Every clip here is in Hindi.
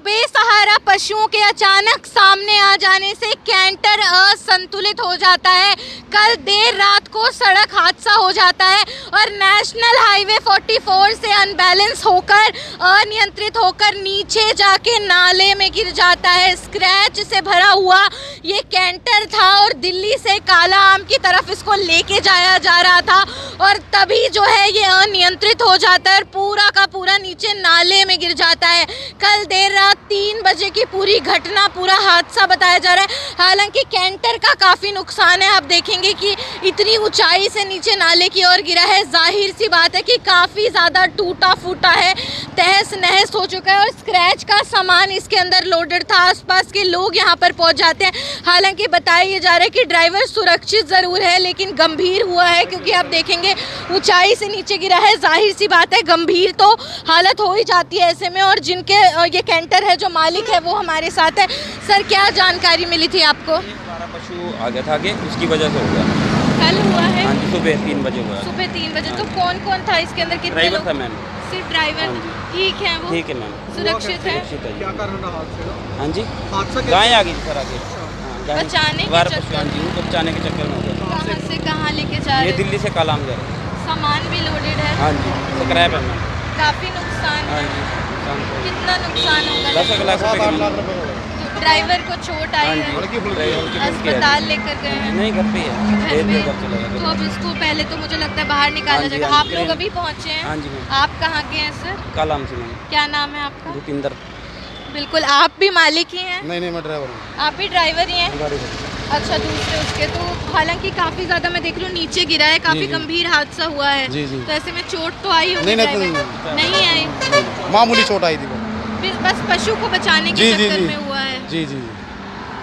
बेसहारा पशुओं के अचानक सामने आ जाने से कैंटर असंतुलित हो जाता है। कल देर रात को सड़क हादसा हो जाता है और नेशनल हाईवे 44 से अनबैलेंस होकर अनियंत्रित होकर नीचे जाके नाले में गिर जाता है। स्क्रैच से भरा हुआ ये कैंटर था और दिल्ली से काला आम की तरफ इसको लेके जाया जा रहा था और तभी जो है ये अनियंत्रित हो जाता है और पूरा का पूरा नीचे नाले में गिर जाता है। कल देर रात 3 बजे की पूरी घटना, पूरा हादसा बताया जा रहा है। हालांकि कैंटर का काफ़ी नुकसान है। आप देखेंगे कि इतनी ऊंचाई से नीचे नाले की ओर गिरा है, जाहिर सी बात है कि काफ़ी ज़्यादा टूटा फूटा है, तहस नहस हो चुका है और स्क्रैच का सामान इसके अंदर लोडेड था। आसपास के लोग यहाँ पर पहुँच जाते हैं। हालांकि बताया जा रहा है कि ड्राइवर सुरक्षित ज़रूर है लेकिन गंभीर हुआ है, क्योंकि आप देखेंगे ऊंचाई से नीचे गिरा है। जाहिर सी बात है गंभीर तो हालत हो ही जाती है ऐसे में। और जिनके ये कैंटर है, जो मालिक है, वो हमारे साथ है। सर, क्या जानकारी मिली थी आपको? हमारा पशु आ गया था आगे, उसकी वजह से हो गया। कल हुआ है? हाँ जी, सुबह 3 बजे हुआ। सुबह 3 बजे। तो कौन कौन था इसके अंदर? कितने ड्राइवर लोग? था मैम। सिर्फ ड्राइवर? ठीक है, वो ठीक है मैम, सुरक्षित है। क्या कारण रहा हादसे का? हाँ जी, हादसा गाय आ गई थी सर आगे। बचाने के बार चक्कर? हाँ जी, उनको बचाने के चक्कर में हो गया। कहाँ से कहाँ लेके जा ये रहे? दिल्ली से कालाम जा रहे हैं। सामान भी लोडेड है? हाँ जी, स्क्रैप है मैम। काफी नुकसान हाँ है। जी, नुकसान तो कितना नुकसान होगा? 10 लाख रुपए की। 7-8 लाख रुपए हो गए। तो ड्राइवर को चोट आई हाँ है? जी, लड़की फुल गई। ड्राइवर की फुल गई है। अस्पताल लेकर गए हैं? नहीं, घर पे ही है। घर देर पे? घर चला तो गया। अब इसको पहले तो मुझे लगता है बाहर निकाला हाँ जी, जाएगा। हाँ आप जी, लोग ट्रेन। अभी पहुंचे हैं? हाँ जी मैम, आप कहाँ के हैं सर? कालाम से मैम। क्या नाम है आपका? भूपिंदर। बिल्कुल, आप भी मालिक ही हैं? नहीं, मैं ड्राइवर हूँ। आप भी ड्राइवर ही हैं? गाड़ी से। अच्छा, दूसरे उसके। तो हालांकि काफी ज्यादा मैं देख रही हूँ नीचे गिरा है, काफी जी। गंभीर हादसा हुआ है। जी, जी। तो ऐसे में चोट तो आई होगी? नहीं, नहीं, ड्राइवर? नहीं आई? मामूली चोट आई थी वो। बस पशु को बचाने के जी, जी, चक्कर जी। में हुआ है। जी जी।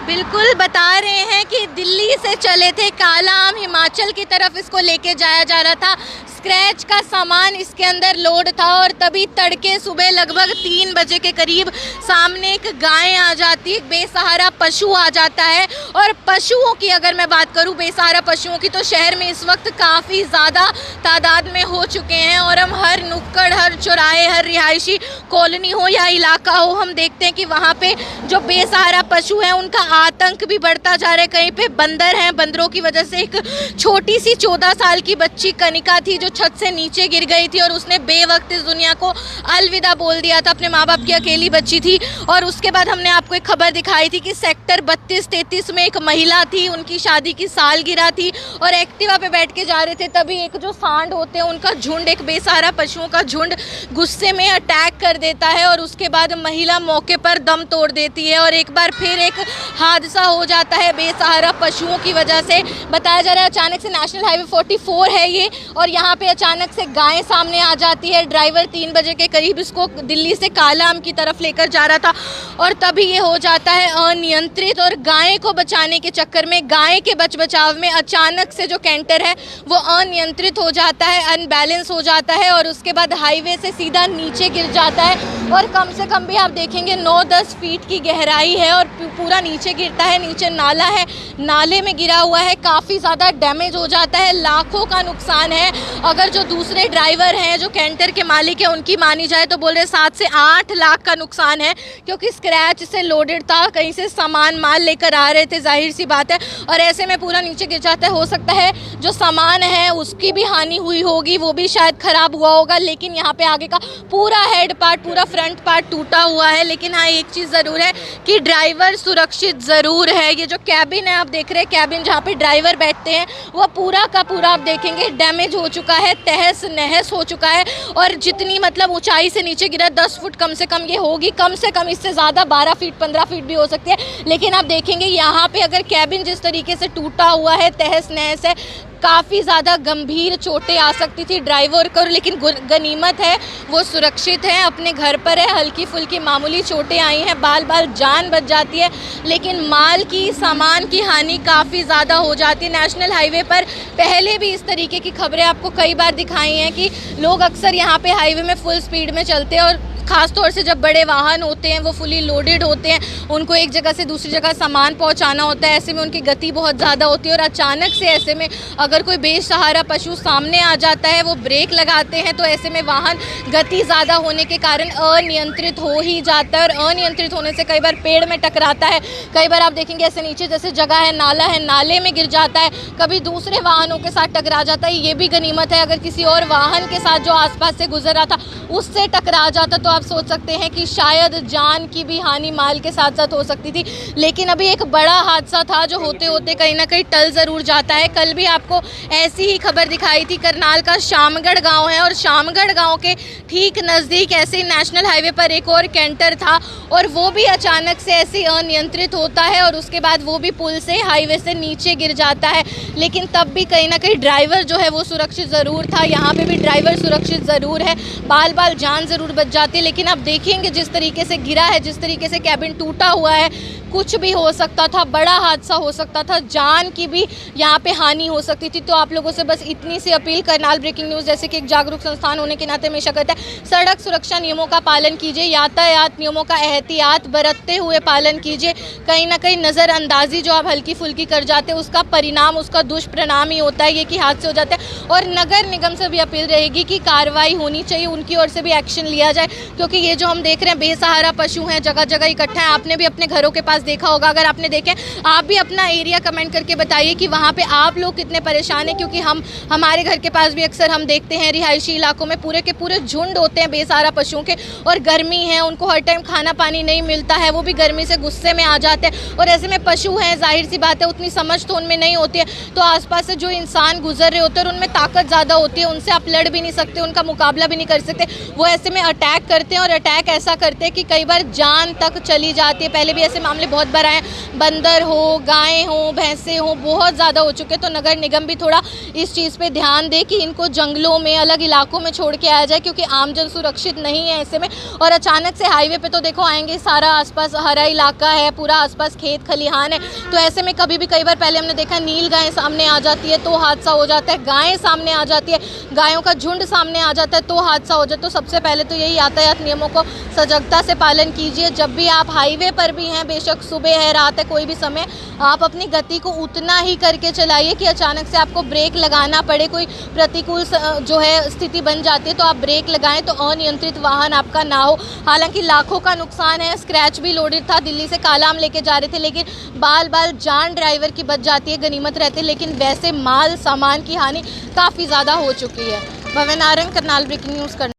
बिल्कुल, बता रहे हैं कि दिल्ली से चले थे काला आम, हिमाचल की तरफ इसको लेके जाया जा रहा था। स्क्रैच का सामान इसके अंदर लोड था और तभी तड़के सुबह लगभग 3 बजे के करीब सामने एक गाय आ जाती है, एक बेसहारा पशु आ जाता है। और पशुओं की अगर मैं बात करूं, बेसहारा पशुओं की, तो शहर में इस वक्त काफ़ी ज़्यादा तादाद में हो चुके हैं और हम हर नुक्कड़, हर चौराहे, हर रिहायशी कॉलोनी हो या इलाका हो, हम देखते हैं कि वहाँ पे जो बेसहारा पशु हैं उनका आतंक भी बढ़ता जा रहा है। कहीं पे बंदर हैं, बंदरों की वजह से एक छोटी सी 14 साल की बच्ची कनिका थी जो छत से नीचे गिर गई थी और उसने बेवक्त इस दुनिया को अलविदा बोल दिया था। अपने माँ बाप की अकेली बच्ची थी। और उसके बाद हमने आपको एक खबर दिखाई थी कि सेक्टर 32-33 में एक महिला थी, उनकी शादी की सालगिरह थी और एक्टिवा पे बैठ के जा रहे थे, तभी एक जो सांड होते हैं उनका झुंड, एक बेसहारा पशुओं का झुंड गुस्से में अटैक कर देता है और उसके बाद महिला मौके पर दम तोड़ देती है और एक बार फिर एक हादसा हो जाता है बेसहारा पशुओं की वजह से। बताया जा रहा है अचानक से नेशनल हाईवे 44 है ये, और यहाँ पे अचानक से गाय सामने आ जाती है। ड्राइवर 3 बजे के करीब इसको दिल्ली से काला आम की तरफ लेकर जा रहा था और तभी ये हो जाता है अनियंत्रित। और गाय को बचाने के चक्कर में, गाय के बचाव में अचानक से जो कैंटर है वो अनियंत्रित हो जाता है, अनबैलेंस हो जाता है और उसके बाद हाईवे से सीधा नीचे गिर जाता है। और कम से कम भी आप देखेंगे 9-10 फीट की गहराई है और पूरा नीचे गिरता है। नीचे नाला है, नाले में गिरा हुआ है, काफ़ी ज़्यादा डैमेज हो जाता है, लाखों का नुकसान है। अगर जो दूसरे ड्राइवर हैं, जो कैंटर के मालिक हैं, उनकी मानी जाए तो बोल रहे 7 से 8 लाख का नुकसान है, क्योंकि स्क्रैच से लोडेड था, कहीं से सामान माल लेकर आ रहे थे, जाहिर सी बात है। और ऐसे में पूरा नीचे गिर जाता है। हो सकता है जो सामान है उसकी भी हानि हुई होगी, वो भी शायद ख़राब हुआ होगा, लेकिन यहाँ पे आगे का पूरा हेड पार्ट, पूरा फ्रंट पार्ट टूटा हुआ है। लेकिन हाँ, एक चीज़ ज़रूर है कि ड्राइवर सुरक्षित ज़रूर है। ये जो कैबिन है आप देख रहे हैं, कैबिन जहाँ पे ड्राइवर बैठते हैं, वो पूरा का पूरा आप देखेंगे डैमेज हो चुका है, तहस नहस हो चुका है। और जितनी मतलब ऊंचाई से नीचे गिरा, 10 फुट कम से कम ये होगी, कम से कम इससे ज़्यादा 12 फीट 15 फीट भी हो सकती है। लेकिन आप देखेंगे यहाँ पे अगर कैबिन जिस तरीके से टूटा हुआ है, तहस नहस है, काफ़ी ज़्यादा गंभीर चोटें आ सकती थी ड्राइवर को, लेकिन गनीमत है वो सुरक्षित है, अपने घर पर है। हल्की फुल्की मामूली चोटें आई हैं, बाल जान बच जाती है, लेकिन माल की, सामान की हानि काफ़ी ज़्यादा हो जाती है। नेशनल हाईवे पर पहले भी इस तरीके की खबरें आपको कई बार दिखाई हैं कि लोग अक्सर यहाँ पे हाईवे में फुल स्पीड में चलते हैं और खास तौर से जब बड़े वाहन होते हैं वो फुली लोडेड होते हैं, उनको एक जगह से दूसरी जगह सामान पहुंचाना होता है, ऐसे में उनकी गति बहुत ज़्यादा होती है और अचानक से ऐसे में अगर कोई बेसहारा पशु सामने आ जाता है, वो ब्रेक लगाते हैं तो ऐसे में वाहन गति ज़्यादा होने के कारण अनियंत्रित हो ही जाता है और अनियंत्रित होने से कई बार पेड़ में टकराता है, कई बार आप देखेंगे ऐसे नीचे जैसे जगह है नाले में गिर जाता है, कभी दूसरे वाहनों के साथ टकरा जाता है। ये भी गनीमत है अगर किसी और वाहन के साथ जो आसपास से गुजर रहा था उससे टकरा जाता तो आप सोच सकते हैं कि शायद जान की भी हानि माल के साथ साथ हो सकती थी। लेकिन अभी एक बड़ा हादसा था जो होते होते कहीं ना कहीं टल ज़रूर जाता है। कल भी आपको ऐसी ही खबर दिखाई थी, करनाल का शामगढ़ गांव है और शामगढ़ गांव के ठीक नज़दीक ऐसे ही नेशनल हाईवे पर एक और कैंटर था और वो भी अचानक से ऐसे अनियंत्रित होता है और उसके बाद वो भी पुल से हाईवे से नीचे गिर जाता है। लेकिन तब भी कहीं ना कहीं ड्राइवर जो है वो सुरक्षित ज़रूर था, यहाँ पे भी ड्राइवर सुरक्षित ज़रूर है, बाल जान ज़रूर बच जाती है। लेकिन आप देखेंगे जिस तरीके से गिरा है, जिस तरीके से कैबिन टूटा हुआ है, कुछ भी हो सकता था, बड़ा हादसा हो सकता था, जान की भी यहाँ पे हानि हो सकती थी। तो आप लोगों से बस इतनी सी अपील, करनाल ब्रेकिंग न्यूज़ जैसे कि एक जागरूक संस्थान होने के नाते हमेशा कहता है सड़क सुरक्षा नियमों का पालन कीजिए, यातायात नियमों का एहतियात बरतते हुए पालन कीजिए। कहीं ना कहीं नज़रअंदाजी जो आप हल्की फुल्की कर जाते हैं उसका परिणाम, उसका दुष्परिणाम ही होता है ये कि हादसे हो जाते हैं। और नगर निगम से भी अपील रहेगी कि कार्रवाई होनी चाहिए, उनकी ओर से भी एक्शन लिया जाए, क्योंकि ये जो हम देख रहे हैं बेसहारा पशु हैं जगह जगह इकट्ठा है। आपने भी अपने घरों के पास देखा होगा, अगर आपने देखे आप भी अपना एरिया कमेंट करके बताइए कि वहाँ पे आप लोग कितने परेशान हैं, क्योंकि हमारे घर के पास भी अक्सर हम देखते हैं रिहायशी इलाकों में पूरे के पूरे झुंड होते हैं बेसहारा पशुओं के और गर्मी है, उनको हर टाइम खाना पानी नहीं मिलता है, वो भी गर्मी से गुस्से में आ जाते हैं और ऐसे में पशु हैं, जाहिर सी बात है उतनी समझ तो उनमें नहीं होती है, तो आसपास से जो इंसान गुजर रहे होते हैं और उनमें ताकत ज़्यादा होती है, उनसे आप लड़ भी नहीं सकते, उनका मुकाबला भी नहीं कर सकते, वो ऐसे में अटैक करते हैं और अटैक ऐसा करते हैं कि कई बार जान तक चली जाती है। पहले भी ऐसे मामले बहुत बार आए, बंदर हो, गायें हो, भैंसे हो, बहुत ज़्यादा हो चुके। तो नगर निगम भी थोड़ा इस चीज़ पे ध्यान दे कि इनको जंगलों में, अलग इलाकों में छोड़ के आया जाए, क्योंकि आमजन सुरक्षित नहीं है ऐसे में। और अचानक से हाईवे पे तो देखो आएंगे, सारा आसपास हरा इलाका है, पूरा आसपास खेत खलिहान है, तो ऐसे में कभी भी कई बार पहले हमने देखा नील गाय सामने आ जाती है तो हादसा हो जाता है, गायें सामने आ जाती है, गायों का झुंड सामने आ जाता है तो हादसा हो जाता है। तो सबसे पहले तो यही यातायात नियमों को सजगता से पालन कीजिए। जब भी आप हाईवे पर भी हैं, बेशक सुबह है, रात है, कोई भी समय, आप अपनी गति को उतना ही करके चलाइए कि अचानक से आपको ब्रेक लगाना पड़े, कोई प्रतिकूल जो है स्थिति बन जाती है तो आप ब्रेक लगाएं तो अनियंत्रित वाहन आपका ना हो। हालांकि लाखों का नुकसान है, स्क्रैच भी लोडेड था, दिल्ली से काला आम लेके जा रहे थे, लेकिन बाल जान ड्राइवर की बच जाती है, गनीमत रहती है, लेकिन वैसे माल सामान की हानि काफ़ी ज़्यादा हो चुकी है। भवन आरंग, करनाल ब्रेकिंग न्यूज़।